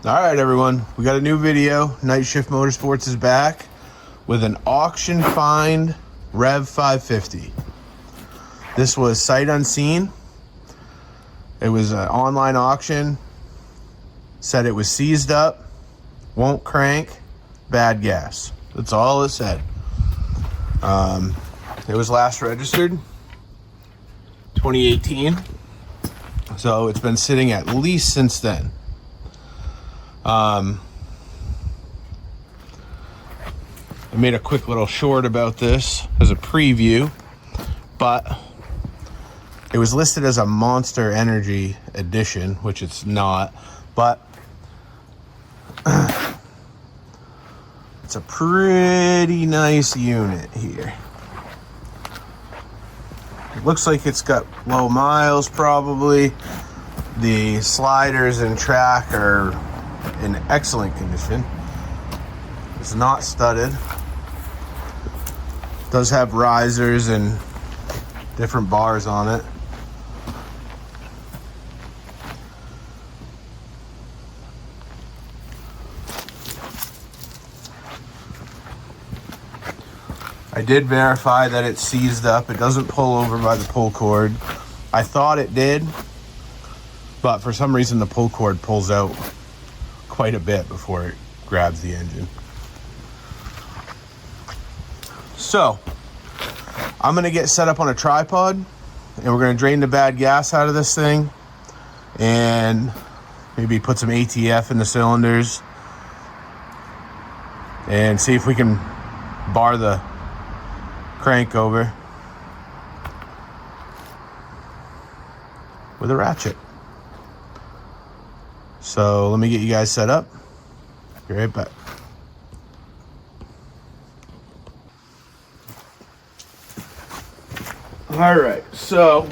All right, everyone, we got a new video. Night Shift Motorsports is back with an auction find Rev 550. This was sight unseen. It was an online auction. Said it was seized up, won't crank, bad gas. That's all it said. It was last registered 2018, so it's been sitting at least since then. I made a quick little short about this as a preview, but it was listed as a Monster Energy edition, which it's not, but it's a pretty nice unit here. It looks like it's got low miles probably. The sliders and track are in excellent condition. It's not studded. Does have risers and different bars on it. I did verify that it's seized up. It doesn't pull over by the pull cord. I thought it did, but for some reason the pull cord pulls out quite a bit before it grabs the engine. So I'm gonna get set up on a tripod and we're gonna drain the bad gas out of this thing and maybe put some ATF in the cylinders and see if we can bar the crank over with a ratchet. So let me get you guys set up. Be right back. All right, so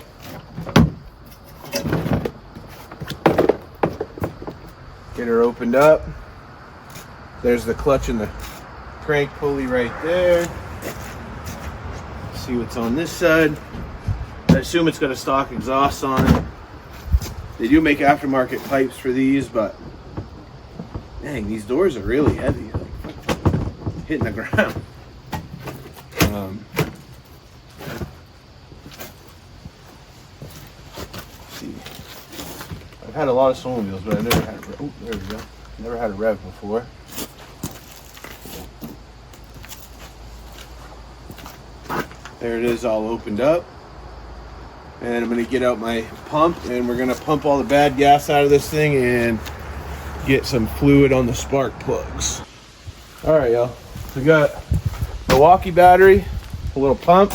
get her opened up. There's the clutch and the crank pulley right there. See what's on this side. I assume it's got a stock exhaust on it. They do make aftermarket pipes for these, but dang, these doors are really heavy, like hitting the ground. See, I've had a lot of snowmobiles, but I never had. Oh, there we go. Never had a Rev before. There it is, all opened up. And I'm gonna get out my pump and we're gonna pump all the bad gas out of this thing and get some fluid on the spark plugs. All right, y'all. We got Milwaukee battery, a little pump.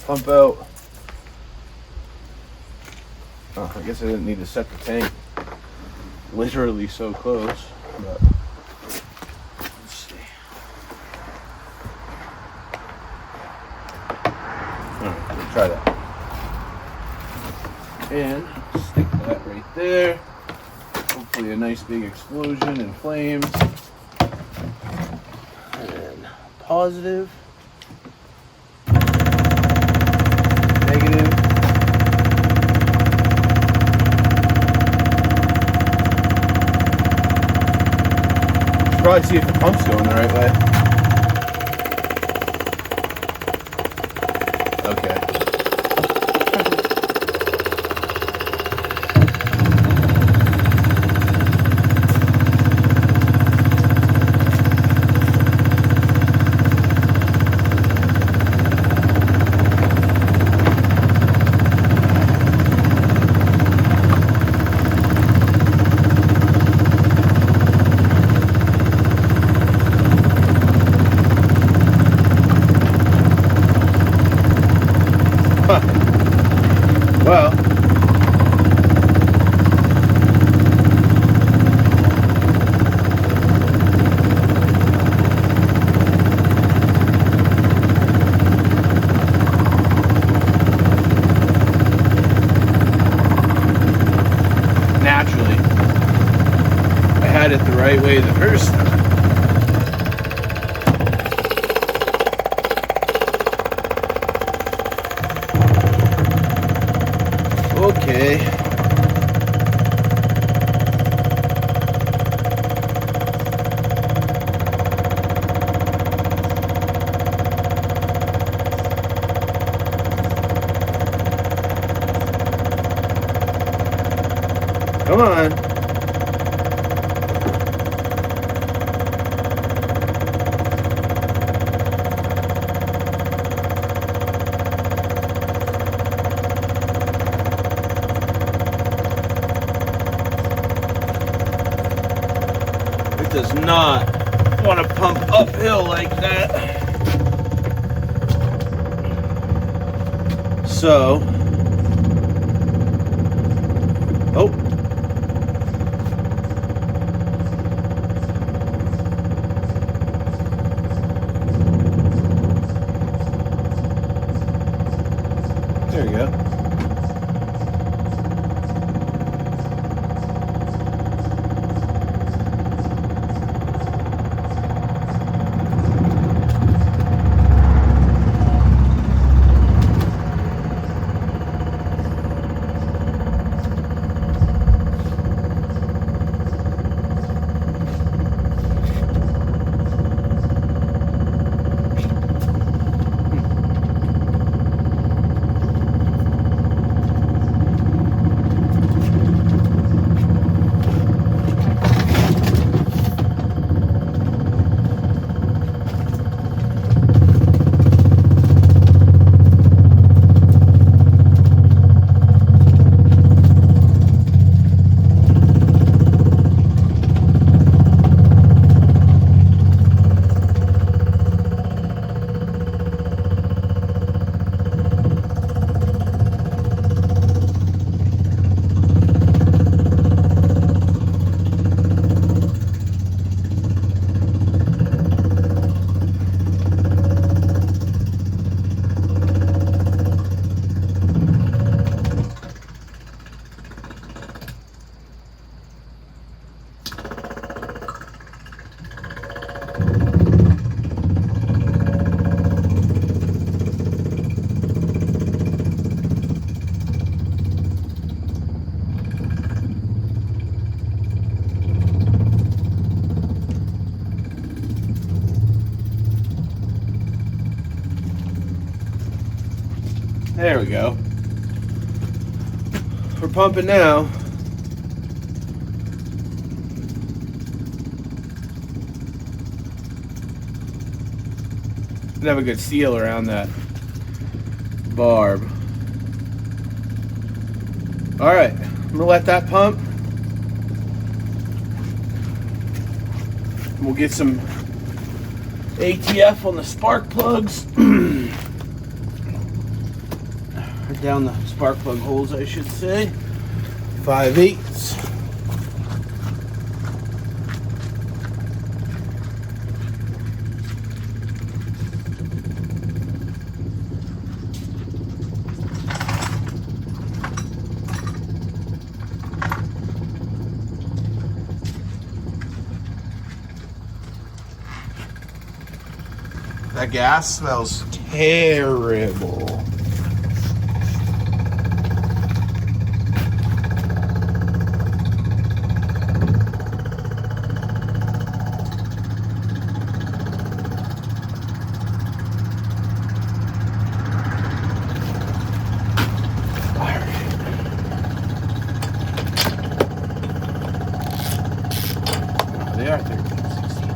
Pump out. Oh, I guess I didn't need to set the tank literally so close, but try that. And stick that right there. Hopefully a nice big explosion and flames. And positive. Negative. Should probably see if the pump's going the right way. Okay. Well, naturally, I had it the right way the first time. Okay. Come on. It does not want to pump uphill like that. So, oh. There you go. There we go. We're pumping now. Should have a good seal around that barb. All right, I'm gonna let that pump. We'll get some ATF on the spark plugs. Down the spark plug holes, I should say. 5/8. That gas smells terrible. They are 13/16.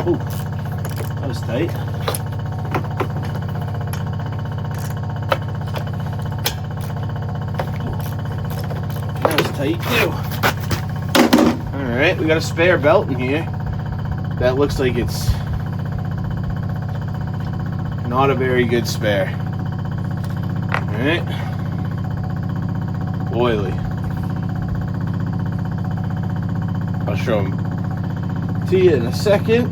Ooh, that was tight. That was tight too. Alright, we got a spare belt in here. That looks like it's not a very good spare. Alright. Oily. I'll show them to you in a second.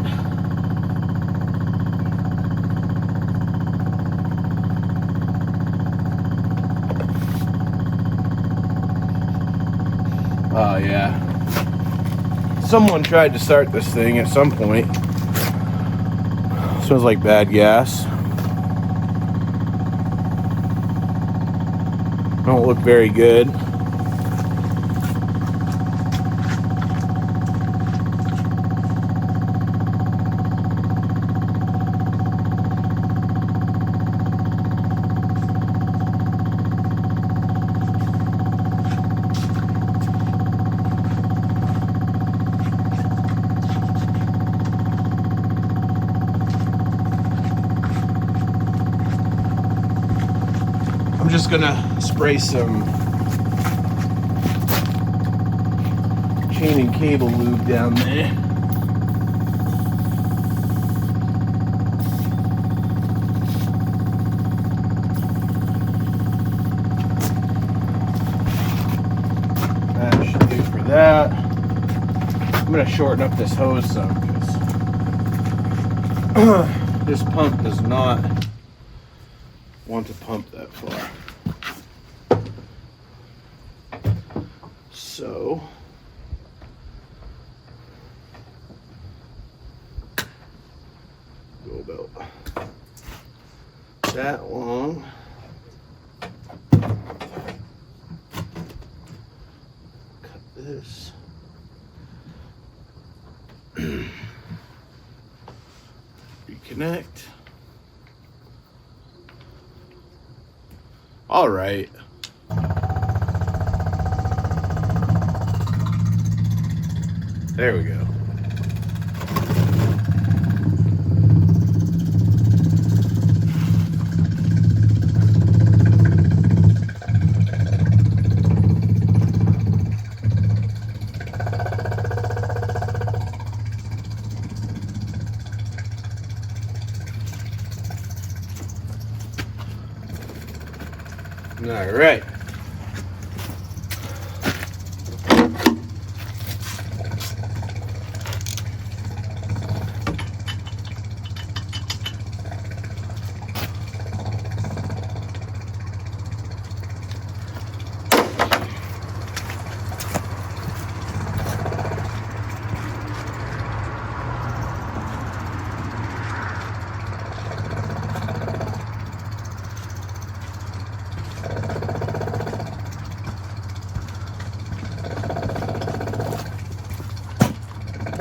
Oh yeah. Someone tried to start this thing at some point. Smells like bad gas. Don't look very good. I'm just gonna spray some chain and cable lube down there. That should do for that. I'm gonna shorten up this hose some because this pump does not want to pump that far. So go about that long. Cut this. Reconnect. All right. There we go. All right.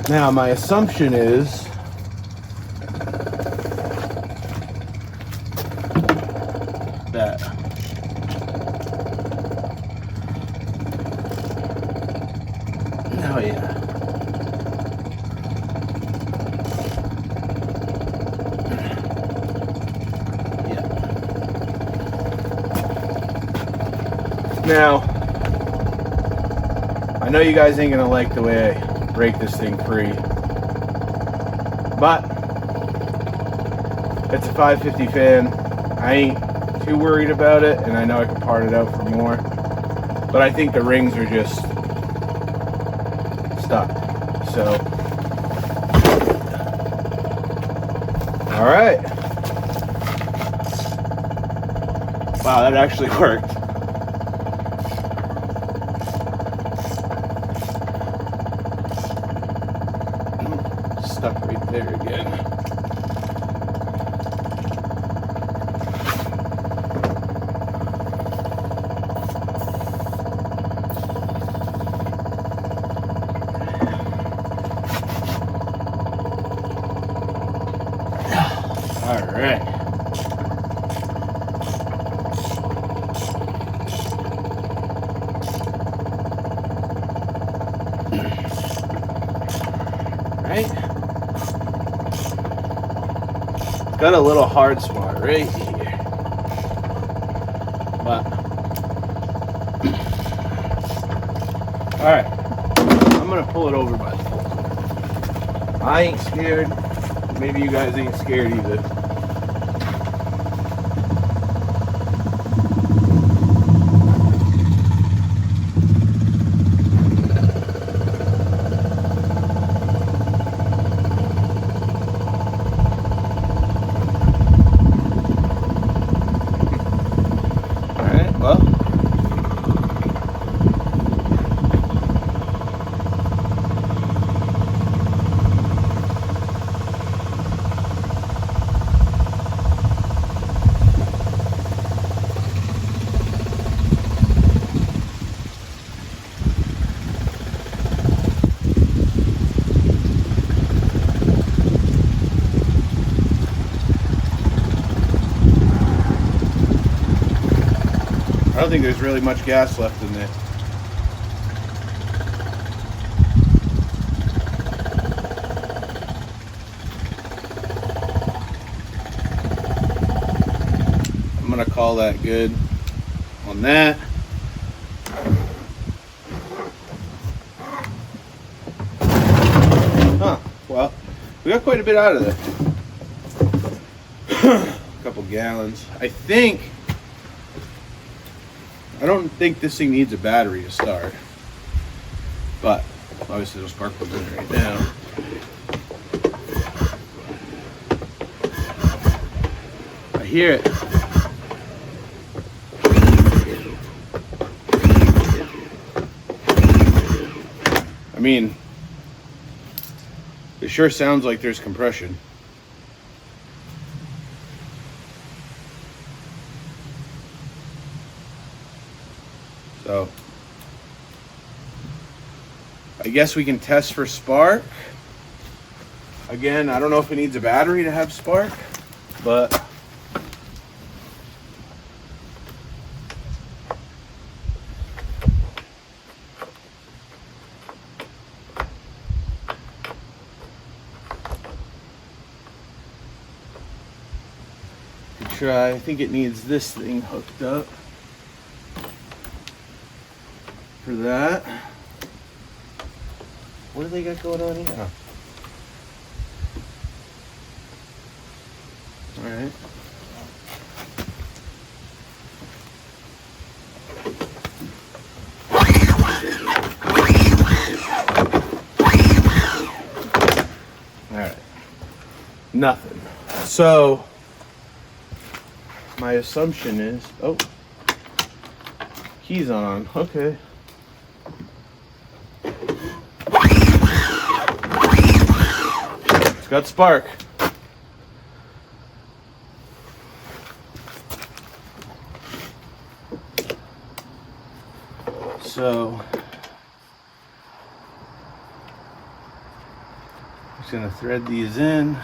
Now, my assumption is that oh yeah. Yeah. Now, I know you guys ain't gonna like the way I break this thing free, but it's a 550 fan. I ain't too worried about it, and I know I can part it out for more, but I think the rings are just stuck. So all right. Wow, that actually worked. Stuck right there again. All right. Right. Got a little hard spot right here, but all right, I'm gonna pull it over by the pole. I ain't scared. Maybe you guys ain't scared either. I don't think there's really much gas left in there. I'm gonna call that good on that. Huh, well, we got quite a bit out of there. A couple gallons. I don't think this thing needs a battery to start, but obviously there's spark plugs in it right now. I hear it. I mean, it sure sounds like there's compression. So, I guess we can test for spark. Again, I don't know if it needs a battery to have spark, but try. I think it needs this thing hooked up for that. What do they got going on here? Oh. All right. All right. Nothing. So my assumption is, oh, key's on. Okay. It's got spark. So just gonna thread these in.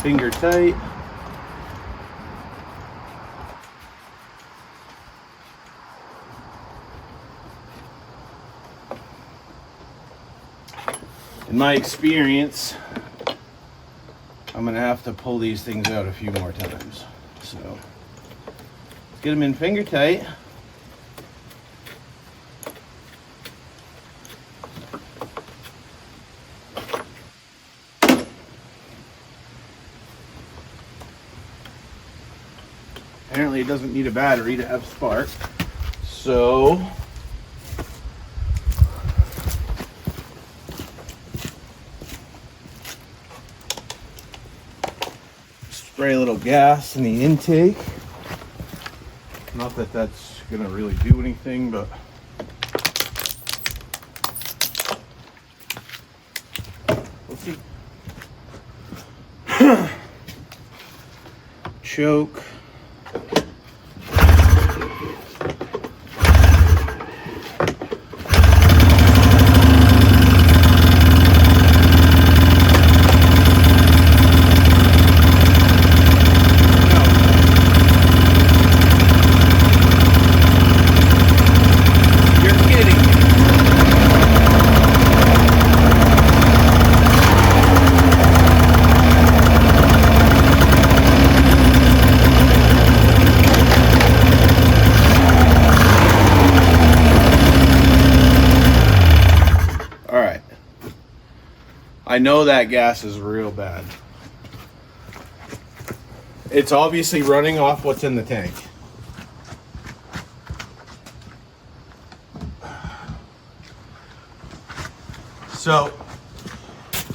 Finger tight. In my experience, I'm gonna have to pull these things out a few more times. So let's get them in finger tight. Apparently it doesn't need a battery to have spark. So spray a little gas in the intake. Not that that's gonna really do anything, but we'll see. Choke. I know that gas is real bad. It's obviously running off what's in the tank. So,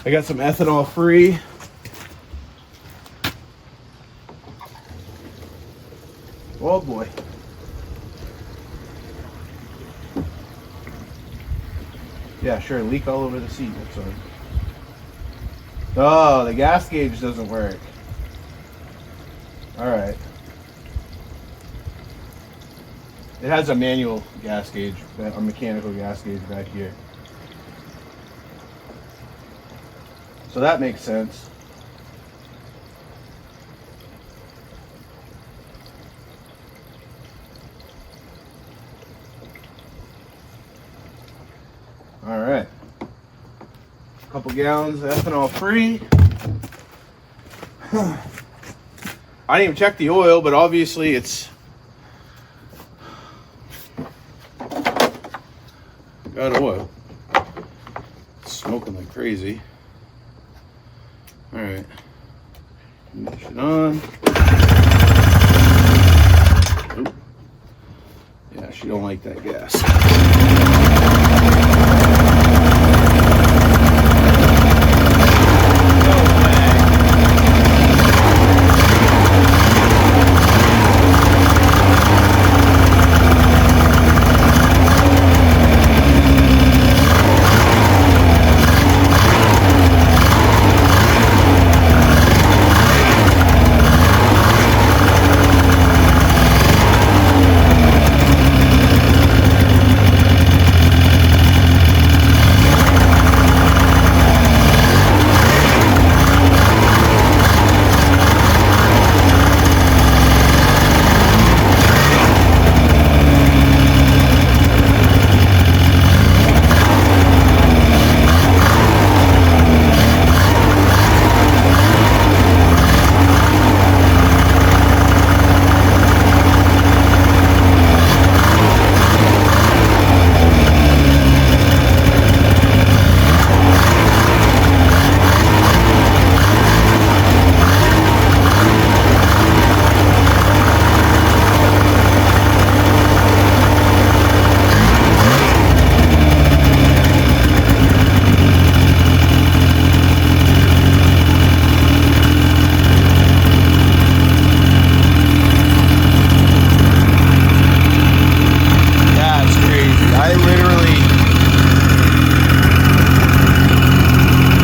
I got some ethanol free. Oh boy. Yeah, sure, leak all over the seat, that's fine. Oh, the gas gauge doesn't work. All right. It has a manual gas gauge, a mechanical gas gauge back here. So that makes sense. couple gallons of ethanol free. I didn't even check the oil, but obviously it's got oil. It's smoking like crazy. All right, ignition on. Oop. Yeah, she don't like that gas.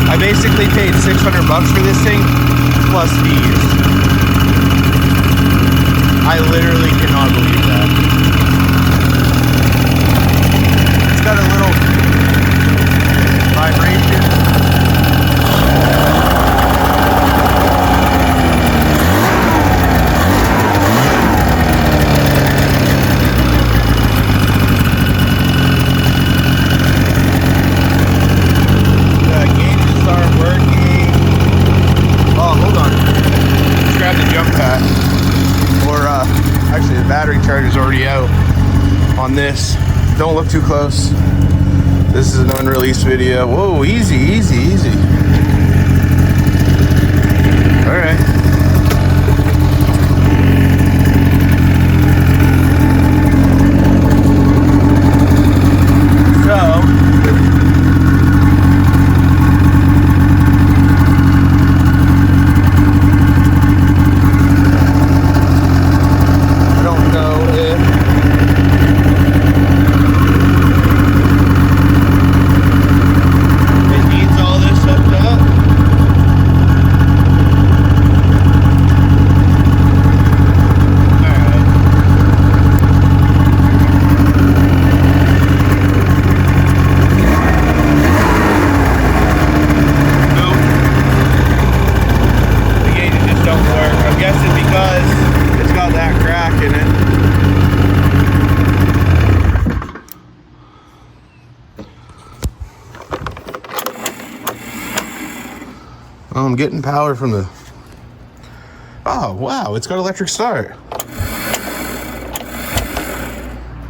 I basically paid $600 for this thing, plus fees. I literally cannot believe that. It's got a little vibration. Actually, the battery charge is already out on this. Don't look too close. This is an unreleased video. Whoa, easy, easy, easy. All right. I'm getting power from the... Oh, wow, it's got electric start.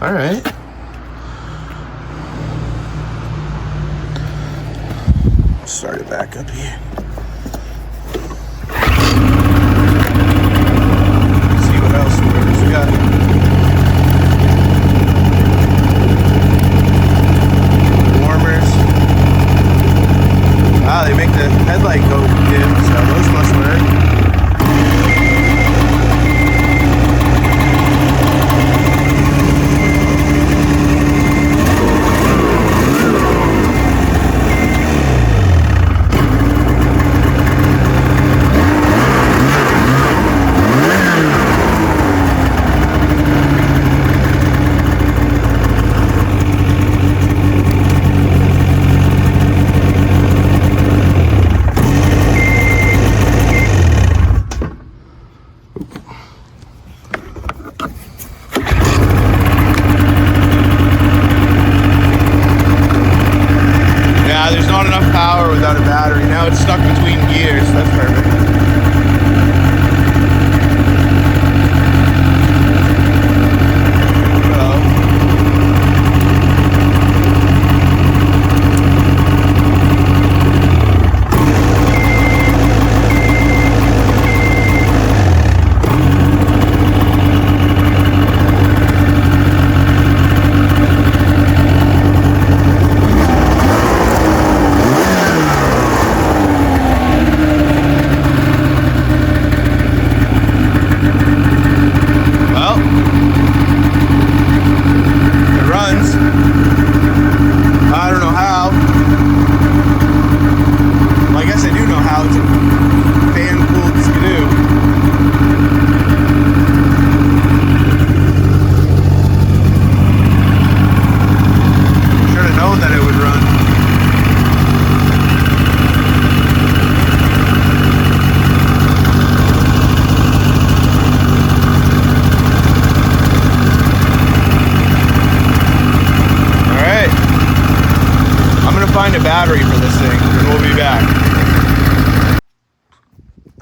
All right. Start it back up here. See what else works. We got... warmers. Ah, they make the headlight go dim, so those must work.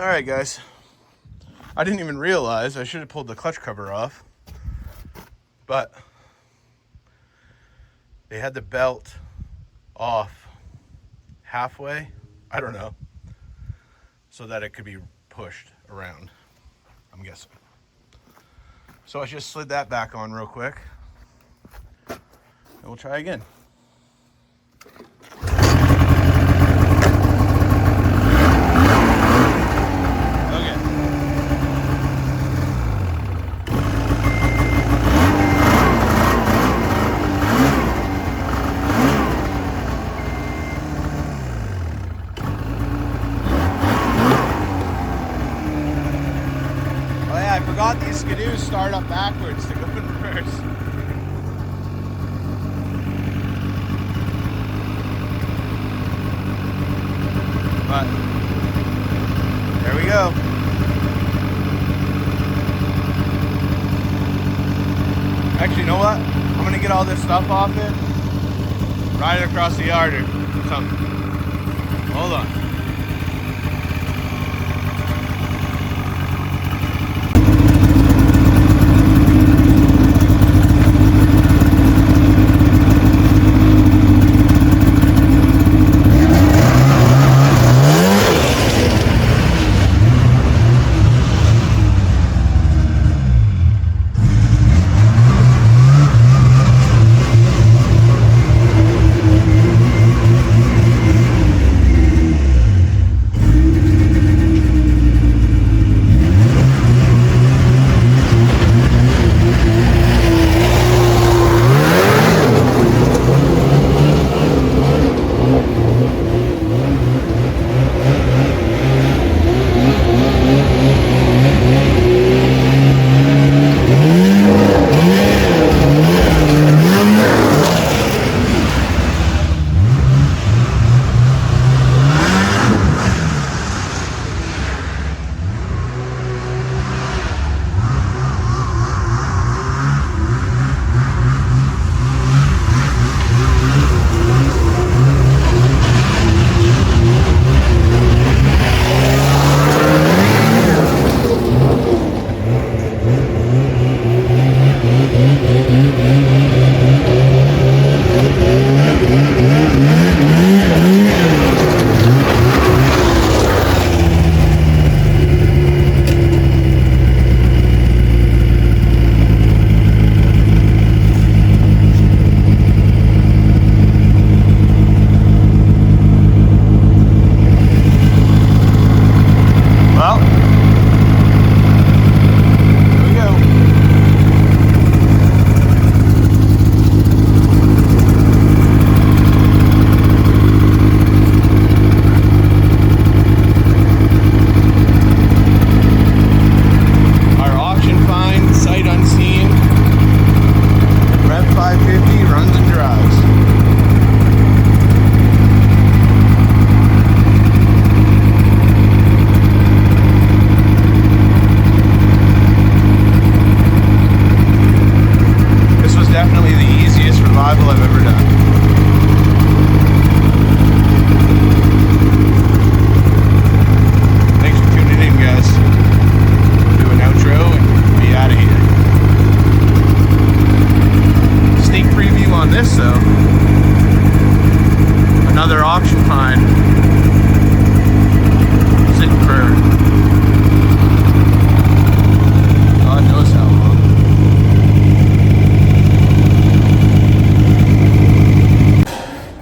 All right, guys. I didn't even realize I should have pulled the clutch cover off, but they had the belt off halfway, I don't know, so that it could be pushed around, I'm guessing. So I just slid that back on real quick, and we'll try again. I forgot these skidoos start up backwards to go in reverse. But there we go. Actually, you know what? I'm gonna get all this stuff off it, ride it across the yard or something. Hold on.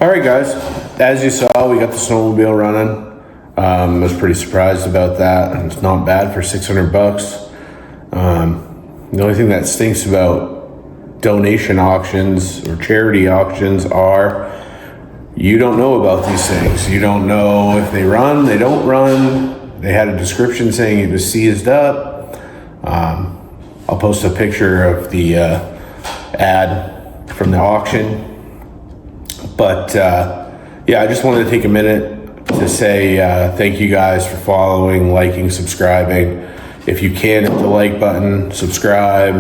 Alright guys, as you saw, we got the snowmobile running. I was pretty surprised about that. It's not bad for 600 bucks. The only thing that stinks about donation auctions or charity auctions are you don't know about these things. You don't know if they run, they don't run. They had a description saying it was seized up. I'll post a picture of the ad from the auction. But yeah, I just wanted to take a minute to say thank you guys for following, liking, subscribing. If you can, hit the like button, subscribe,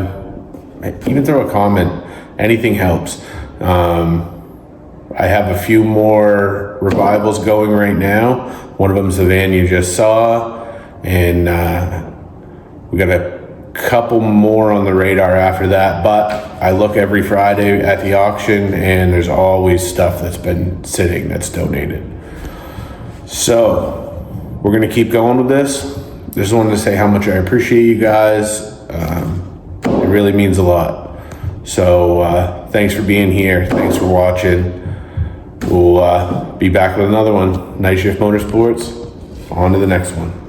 even throw a comment. Anything helps. I have a few more revivals going right now. One of them is the van you just saw. And we got a couple more on the radar after that, but I look every Friday at the auction and there's always stuff that's been sitting that's donated. So we're gonna keep going with this. Just wanted to say how much I appreciate you guys. It really means a lot. So thanks for being here. Thanks for watching. We'll be back with another one. Night Shift Motorsports. On to the next one.